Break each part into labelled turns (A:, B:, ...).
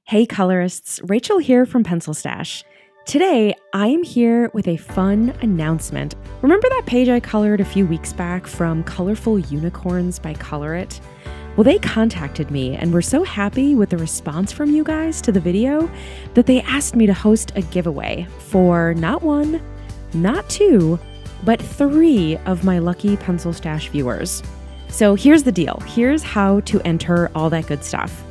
A: Hey colorists, Rachel here from PencilStash. Today, I am here with a fun announcement. Remember that page I colored a few weeks back from Colorful Unicorns by ColorIt? Well, they contacted me and were so happy with the response from you guys to the video that they asked me to host a giveaway for not one, not two, but 3 of my lucky PencilStash viewers. So here's the deal. Here's how to enter all that good stuff.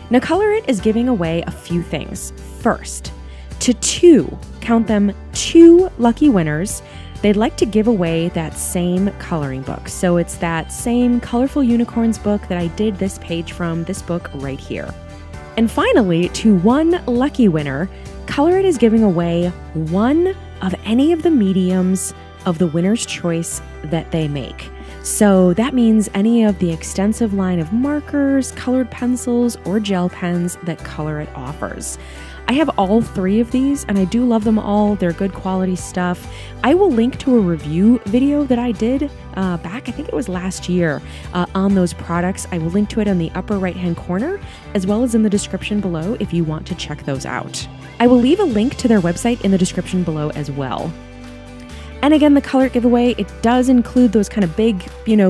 A: Now, ColorIt is giving away a few things. First, to 2, count them, 2 lucky winners, they'd like to give away that same coloring book. So it's that same Colorful Unicorns book that I did this page from, this book right here. And finally, to 1 lucky winner, ColorIt is giving away 1 of any of the mediums of the winner's choice that they make. So that means any of the extensive line of markers, colored pencils, or gel pens that ColorIt offers. I have all 3 of these and I do love them all. They're good quality stuff. I will link to a review video that I did back, I think it was last year, on those products. I will link to it in the upper right hand corner, as well as in the description below if you want to check those out. I will leave a link to their website in the description below as well. And again, the ColorIt giveaway, it does include those kind of big,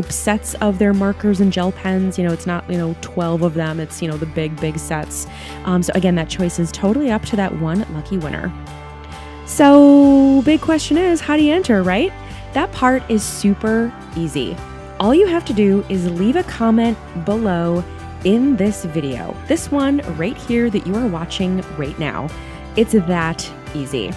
A: sets of their markers and gel pens. It's not, 12 of them. It's, the big sets. So again, that choice is totally up to that 1 lucky winner. So big question is, how do you enter, right? That part is super easy. All you have to do is leave a comment below in this video. This one right here that you are watching right now. It's that easy.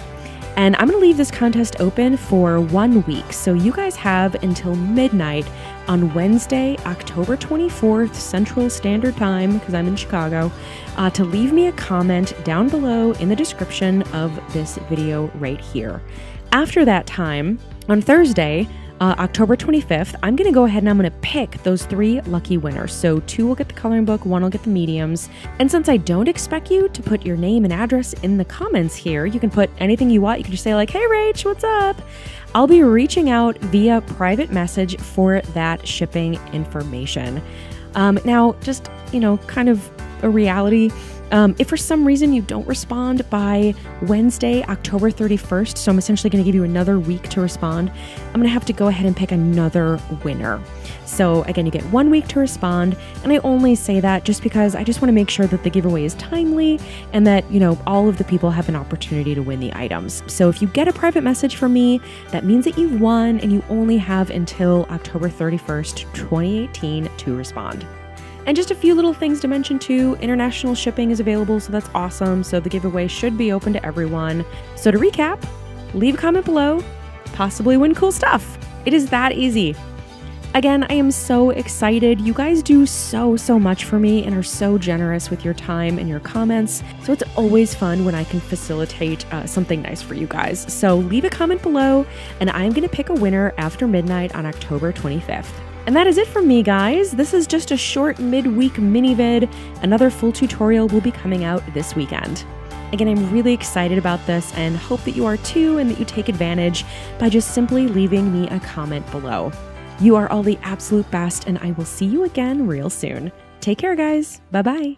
A: And I'm going to leave this contest open for 1 week. So you guys have until midnight on Wednesday, October 24th, Central Standard Time, because I'm in Chicago, to leave me a comment down below in the description of this video right here. After that time, on Thursday, October 25th, I'm going to go ahead and I'm going to pick those 3 lucky winners. So 2 will get the coloring book, 1 will get the mediums. And since I don't expect you to put your name and address in the comments here, you can put anything you want. You can just say like, hey Rach, what's up? I'll be reaching out via private message for that shipping information. Now, just, kind of a reality. If for some reason you don't respond by Wednesday, October 31st, so I'm essentially going to give you another week to respond, I'm going to have to go ahead and pick another winner. So again, you get 1 week to respond, and I only say that just because I just want to make sure that the giveaway is timely and that, all of the people have an opportunity to win the items. So if you get a private message from me, that means that you've won and you only have until October 31st, 2018 to respond. And just a few little things to mention too, international shipping is available, so that's awesome. So the giveaway should be open to everyone. So to recap, leave a comment below, possibly win cool stuff. It is that easy. Again, I am so excited. You guys do so much for me and are so generous with your time and your comments. So it's always fun when I can facilitate something nice for you guys. So leave a comment below and I'm gonna pick a winner after midnight on October 25th. And that is it from me, guys. This is just a short midweek mini vid. Another full tutorial will be coming out this weekend. Again, I'm really excited about this and hope that you are too and that you take advantage by just simply leaving me a comment below. You are all the absolute best and I will see you again real soon. Take care, guys. Bye-bye.